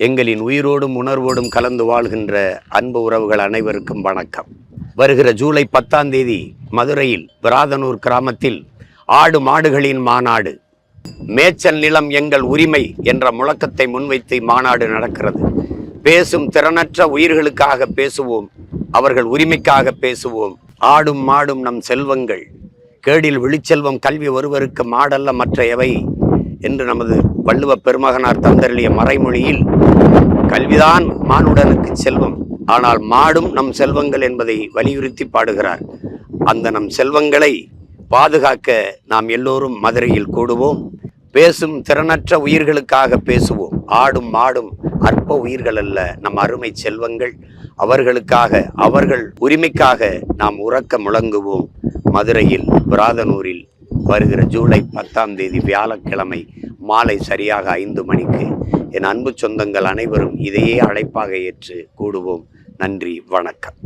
எங்களின் உயிரோடும் உணர்வோடும் கலந்து வாழ்கின்ற அன்பு உறவுகள் அனைவருக்கும் வணக்கம். வருகிற ஜூலை 10ஆம் தேதி மதுரையில் விராதனூர் கிராமத்தில் ஆடு மாடுகளின் மாநாடு, மேய்ச்சல் நிலம் எங்கள் உரிமை என்ற முழக்கத்தை முன்வைத்து மாநாடு நடக்கிறது. பேசும் திறனற்ற உயிர்களுக்காக பேசுவோம், அவர்கள் உரிமைக்காக பேசுவோம். ஆடும் மாடும் நம் செல்வங்கள், கேடில் விழிச்செல்வம் கல்வி ஒருவருக்கு மாடல்ல மற்ற எவை என்று நமது வள்ளுவ பெருமகனார் தந்தருளிய மறைமொழியில் கல்விதான் மானுடனுக்கு செல்வம், ஆனால் மாடும் நம் செல்வங்கள் என்பதை வலியுறுத்தி பாடுகிறார். அந்த நம் செல்வங்களை பாதுகாக்க நாம் எல்லோரும் மதுரையில் கூடுவோம். பேசும் திறனற்ற உயிர்களுக்காக பேசுவோம். ஆடும் மாடும் அற்ப உயிர்கள் அல்ல, நம் அருமை செல்வங்கள். அவர்களுக்காக, அவர்கள் உரிமைக்காக நாம் உறக்க முழங்குவோம். மதுரையில் விராதனூரில் வருகிற ஜூலை 10ஆம் தேதி வியாழக்கிழமை மாலை சரியாக 5 மணிக்கு என் அன்பு சொந்தங்கள் அனைவரும் இதையே அழைப்பாக ஏற்று கூடுவோம். நன்றி, வணக்கம்.